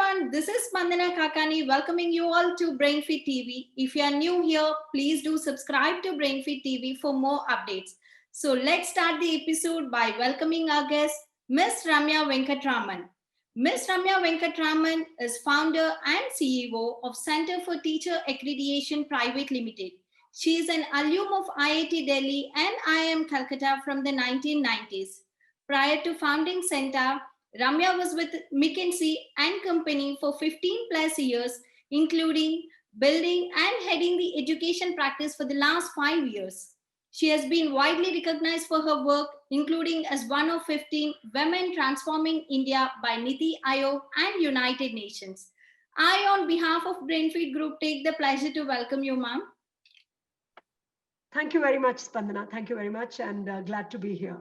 everyone, this is Spandana Kakani welcoming you all to BrainFit TV. If you are new here, please do subscribe to BrainFit TV for more updates. So let's start the episode by welcoming our guest, Ms. Ramya Venkatraman. Ms. Ramya Venkatraman is founder and CEO of Center for Teacher Accreditation Private Limited. She is an alum of IIT Delhi and IIM Calcutta from the 1990s. Prior to founding Center, Ramya was with McKinsey and Company for 15 plus years, including building and heading the education practice for the last 5 years. She has been widely recognized for her work, including as one of 15 Women Transforming India by Niti Aayog and United Nations. I, on behalf of BrainFeed Group, take the pleasure to welcome you, ma'am. Thank you very much, Spandana. Thank you very much, and glad to be here.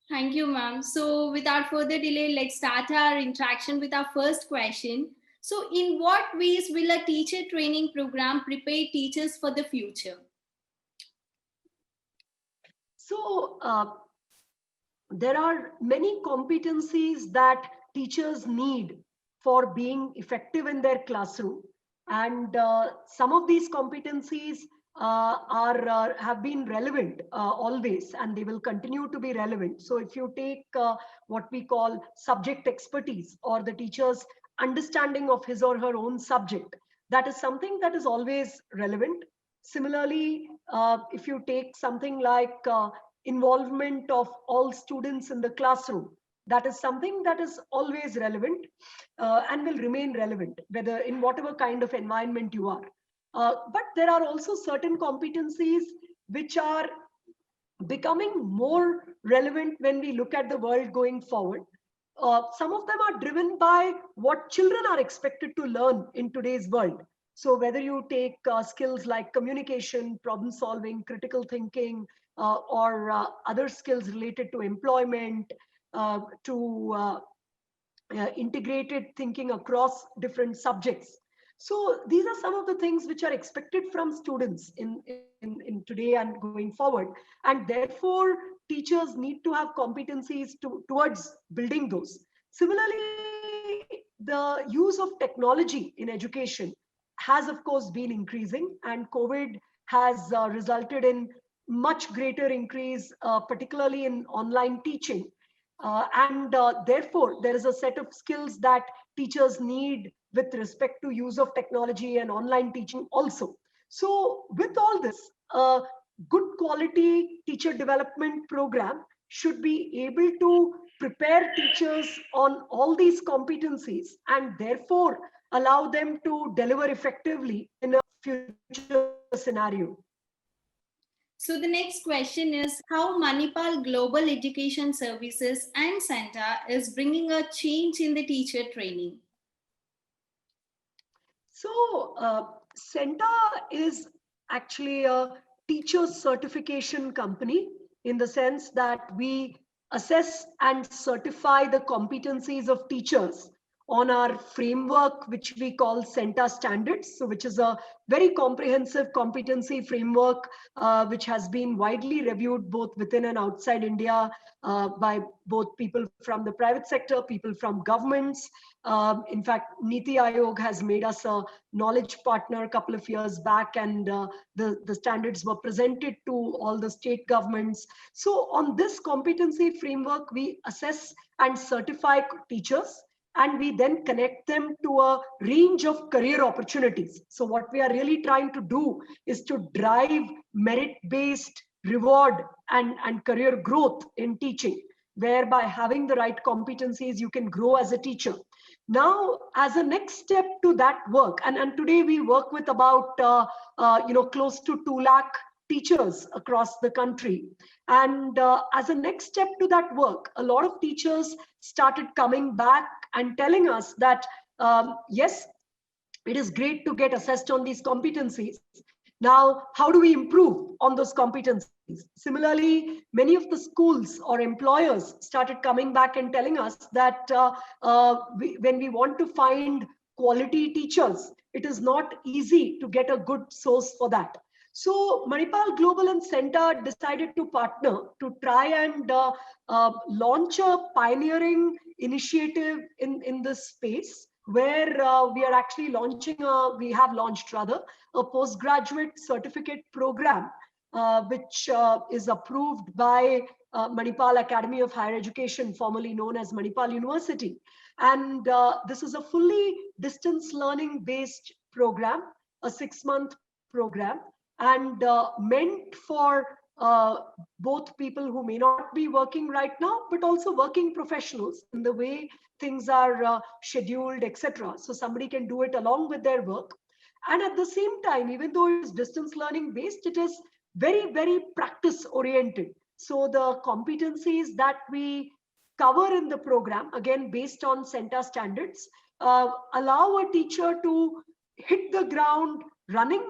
Thank you, ma'am. So without further delay, let's start our interaction with our first question. So in what ways will a teacher training program prepare teachers for the future? So there are many competencies that teachers need for being effective in their classroom. And some of these competencies have been relevant always, and they will continue to be relevant. So if you take what we call subject expertise, or the teacher's understanding of his or her own subject, that is something that is always relevant. Similarly, if you take something like involvement of all students in the classroom, that is something that is always relevant and will remain relevant, whether in whatever kind of environment you are. But there are also certain competencies which are becoming more relevant when we look at the world going forward. Some of them are driven by what children are expected to learn in today's world. So whether you take skills like communication, problem solving, critical thinking, or other skills related to employment, to integrated thinking across different subjects. So these are some of the things which are expected from students in today and going forward. And therefore, teachers need to have competencies towards building those. Similarly, the use of technology in education has, of course, been increasing, and COVID has resulted in much greater increase, particularly in online teaching. And therefore, there is a set of skills that teachers need with respect to use of technology and online teaching also. So with all this, a good quality teacher development program should be able to prepare teachers on all these competencies, and therefore allow them to deliver effectively in a future scenario. So the next question is how Manipal Global Education Services and Center is bringing a change in the teacher training. So Center is actually a teacher certification company, in the sense that we assess and certify the competencies of teachers on our framework, which we call Center Standards, so which is a very comprehensive competency framework, which has been widely reviewed both within and outside India by both people from the private sector, people from governments. In fact, Niti Aayog has made us a knowledge partner a couple of years back, and the standards were presented to all the state governments. So on this competency framework, we assess and certify teachers, and we then connect them to a range of career opportunities. So what we are really trying to do is to drive merit-based reward and career growth in teaching, whereby having the right competencies, you can grow as a teacher. Now, as a next step to that work, and today we work with about close to 2 lakh teachers across the country. And as a next step to that work, a lot of teachers started coming back and telling us that, yes, it is great to get assessed on these competencies. Now, how do we improve on those competencies? Similarly, many of the schools or employers started coming back and telling us that when we want to find quality teachers, it is not easy to get a good source for that. So Manipal Global and Center decided to partner to try and launch a pioneering initiative in this space, where we are actually we have launched rather a postgraduate certificate program, which is approved by Manipal Academy of Higher Education, formerly known as Manipal University. And this is a fully distance learning based program, a 6-month program, and meant for both people who may not be working right now, but also working professionals in the way things are scheduled, etc. So somebody can do it along with their work. And at the same time, even though it is distance learning based, it is very, very practice oriented. So the competencies that we cover in the program, again, based on CENTA standards, allow a teacher to hit the ground running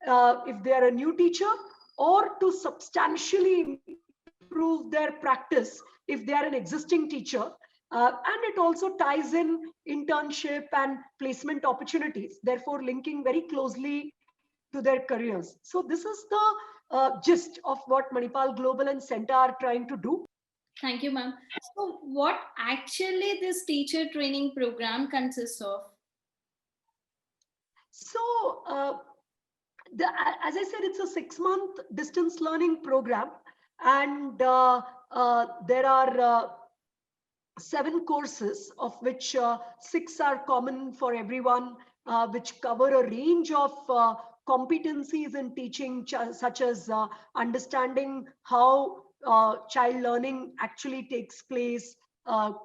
if they are a new teacher, or to substantially improve their practice if they are an existing teacher. And it also ties in internship and placement opportunities, therefore linking very closely to their careers. So this is the gist of what Manipal Global and CENTA are trying to do. Thank you, ma'am. So, what actually this teacher training program consists of? So, as I said, it's a 6-month distance learning program, and there are 7 courses, of which 6 are common for everyone, which cover a range of competencies in teaching, such as understanding how child learning actually takes place,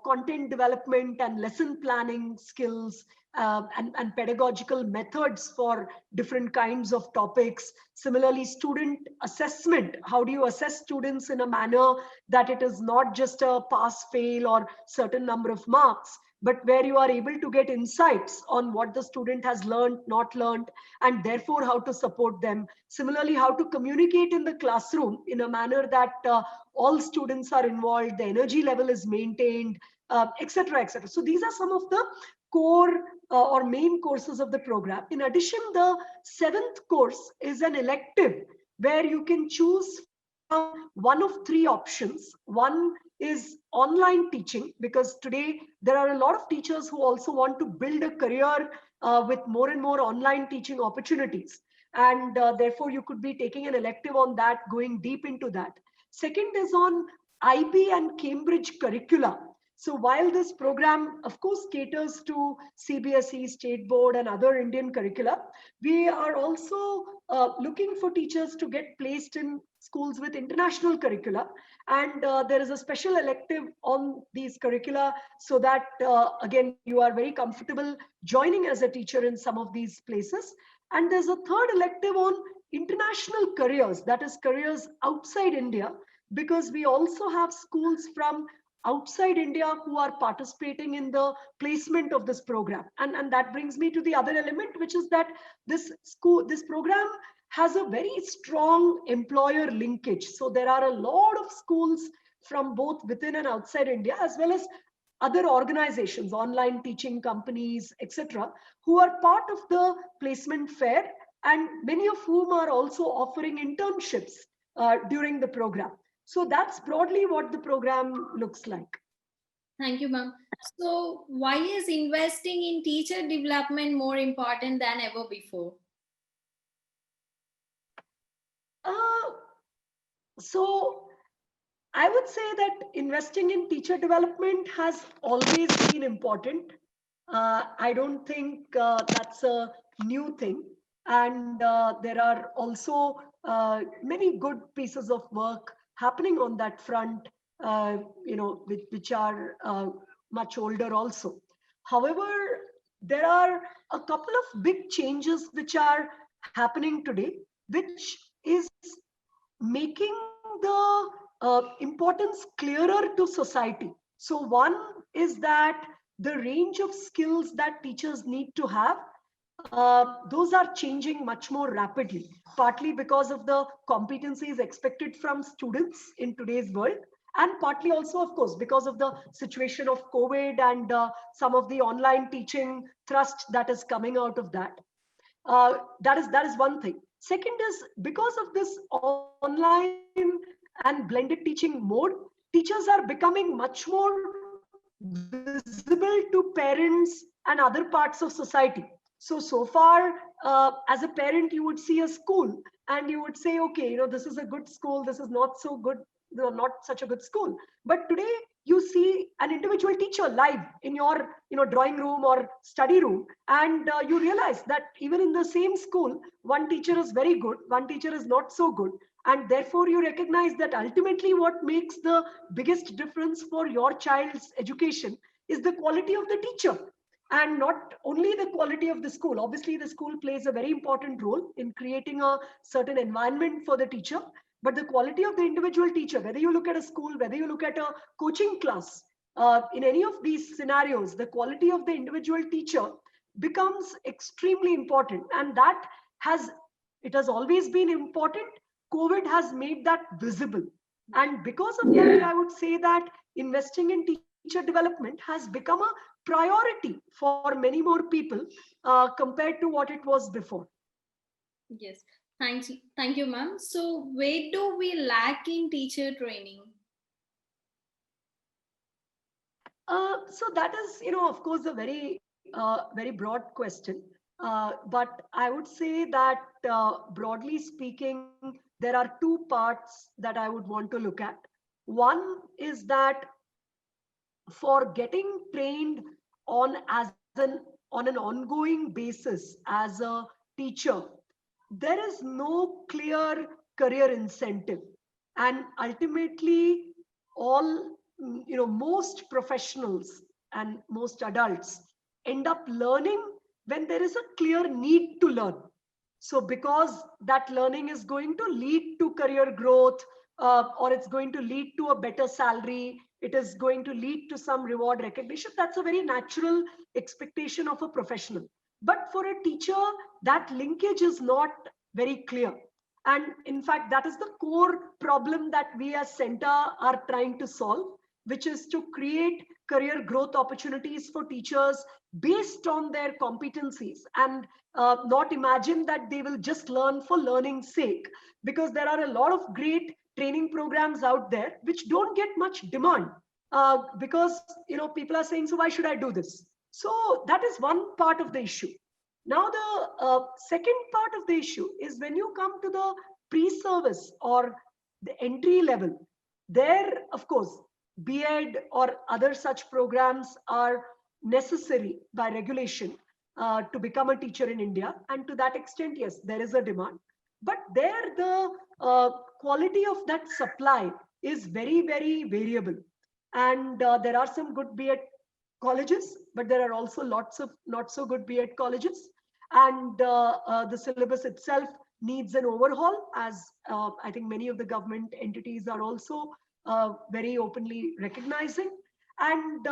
content development and lesson planning skills, and pedagogical methods for different kinds of topics. Similarly, student assessment. How do you assess students in a manner that it is not just a pass fail or certain number of marks, but where you are able to get insights on what the student has learned, not learned, and therefore how to support them. Similarly, how to communicate in the classroom in a manner that all students are involved, the energy level is maintained, etc., etc. So these are some of the core or main courses of the program. In addition, the 7th course is an elective where you can choose from one of 3 options. One is online teaching, because today there are a lot of teachers who also want to build a career with more and more online teaching opportunities. And therefore, you could be taking an elective on that, going deep into that. Second is on IB and Cambridge curricula. So while this program, of course, caters to CBSE, State Board, and other Indian curricula, we are also looking for teachers to get placed in schools with international curricula. And there is a special elective on these curricula, so that, again, you are very comfortable joining as a teacher in some of these places. And there's a third elective on international careers, that is careers outside India, because we also have schools from outside India who are participating in the placement of this program. And that brings me to the other element, which is that this program has a very strong employer linkage. So there are a lot of schools from both within and outside India, as well as other organizations, online teaching companies, etc., who are part of the placement fair, and many of whom are also offering internships during the program. So that's broadly what the program looks like. Thank you, ma'am. So, why is investing in teacher development more important than ever before? So I would say that investing in teacher development has always been important. I don't think that's a new thing. And there are also many good pieces of work happening on that front, which are much older also. However, there are a couple of big changes which are happening today, which is making the importance clearer to society. So one is that the range of skills that teachers need to have, those are changing much more rapidly, partly because of the competencies expected from students in today's world, and partly also, of course, because of the situation of COVID and some of the online teaching thrust that is coming out of that. That is one thing. Second is, because of this online and blended teaching mode, teachers are becoming much more visible to parents and other parts of society. So far, as a parent, you would see a school and you would say, okay, this is a good school, this is not so good, not such a good school. But today, you see an individual teacher live in your drawing room or study room, and you realize that even in the same school, one teacher is very good, one teacher is not so good, and therefore you recognize that ultimately what makes the biggest difference for your child's education is the quality of the teacher, and not only the quality of the school. Obviously the school plays a very important role in creating a certain environment for the teacher, but the quality of the individual teacher, whether you look at a school, whether you look at a coaching class, in any of these scenarios, the quality of the individual teacher becomes extremely important. And that has, it has always been important. COVID has made that visible. And because of that, I would say that investing in teacher development has become a priority for many more people compared to what it was before. Yes. Thank you, ma'am. So, where do we lack in teacher training? So that is, of course, a very broad question. But I would say that broadly speaking, there are two parts that I would want to look at. One is that for getting trained on an ongoing basis as a teacher, there is no clear career incentive, and ultimately all most professionals and most adults end up learning when there is a clear need to learn. So because that learning is going to lead to career growth, or it's going to lead to a better salary, it is going to lead to some reward recognition, that's a very natural expectation of a professional. But for a teacher, that linkage is not very clear. And in fact, that is the core problem that we as Center are trying to solve, which is to create career growth opportunities for teachers based on their competencies, and not imagine that they will just learn for learning's sake, because there are a lot of great training programs out there which don't get much demand, because people are saying, so why should I do this? So that is one part of the issue. Now the second part of the issue is when you come to the pre-service or the entry level. There, of course, B.Ed or other such programs are necessary by regulation to become a teacher in India. And to that extent, yes, there is a demand. But there, the quality of that supply is very, very variable. And there are some good B.Ed colleges, but there are also lots of not so good B.Ed colleges. And the syllabus itself needs an overhaul, as I think many of the government entities are also very openly recognizing. And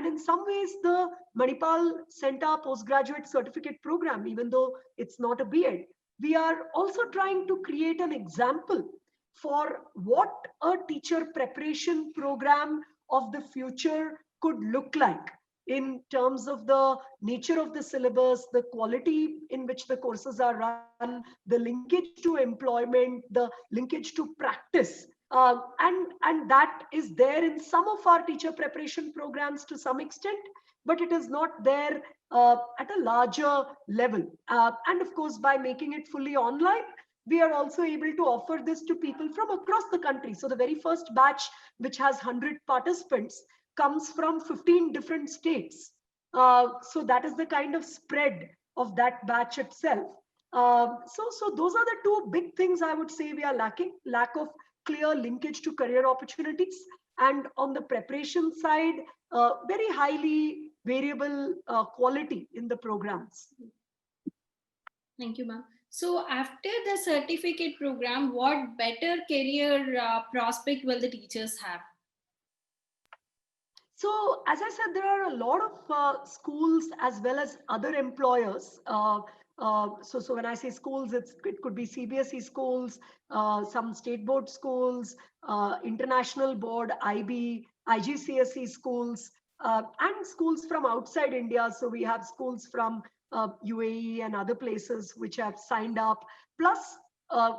in some ways, the Manipal Center postgraduate certificate program, even though it's not a B.Ed, we are also trying to create an example for what a teacher preparation program of the future could look like in terms of the nature of the syllabus, the quality in which the courses are run, the linkage to employment, the linkage to practice. And that is there in some of our teacher preparation programs to some extent, but it is not there at a larger level. And of course, by making it fully online, we are also able to offer this to people from across the country. So the very first batch, which has 100 participants, comes from 15 different states. So that is the kind of spread of that batch itself. So those are the two big things I would say we are lacking: lack of clear linkage to career opportunities, and on the preparation side, very highly variable quality in the programs. Thank you, ma'am. So, after the certificate program, what better career prospect will the teachers have? So, as I said, there are a lot of schools as well as other employers. So when I say schools, it could be CBSE schools, some state board schools, international board, IB, IGCSE schools, and schools from outside India. So we have schools from UAE and other places which have signed up. Plus,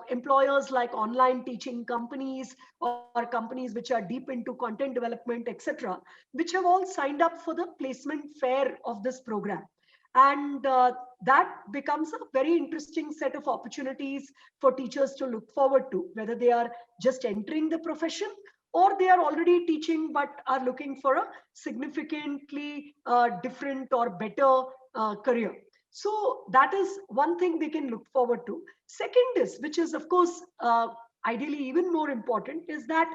employers like online teaching companies or companies which are deep into content development, etc., which have all signed up for the placement fair of this program. And that becomes a very interesting set of opportunities for teachers to look forward to, whether they are just entering the profession or they are already teaching but are looking for a significantly different or better career. So that is one thing they can look forward to. Second is, which is of course ideally even more important, is that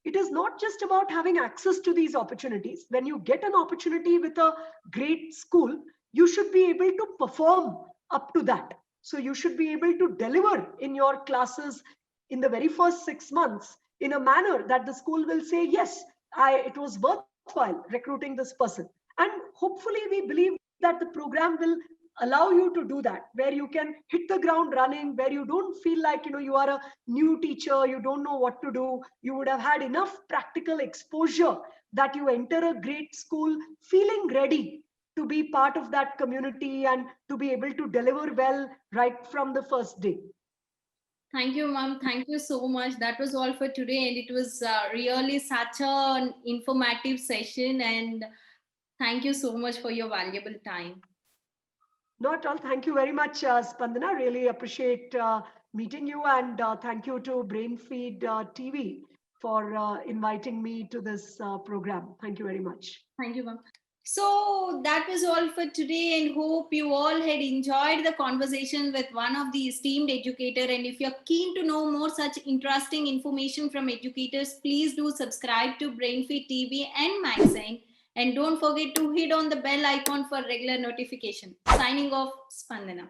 it is not just about having access to these opportunities. When you get an opportunity with a great school, you should be able to perform up to that. So you should be able to deliver in your classes in the very first 6 months in a manner that the school will say, yes, it was worthwhile recruiting this person. And hopefully we believe that the program will allow you to do that, where you can hit the ground running, where you don't feel like you are a new teacher, you don't know what to do. You would have had enough practical exposure that you enter a great school feeling ready to be part of that community and to be able to deliver well right from the first day. Thank you, ma'am. Thank you so much. That was all for today, and it was really such an informative session. And thank you so much for your valuable time. Not all. Thank you very much, Spandana. Really appreciate meeting you, and thank you to Brainfeed TV for inviting me to this program. Thank you very much. Thank you, ma'am. So that was all for today, and hope you all had enjoyed the conversation with one of the esteemed educator. And if you're keen to know more such interesting information from educators, please do subscribe to Brainfeed TV and Magazine. And don't forget to hit on the bell icon for regular notification. Signing off, Spandana.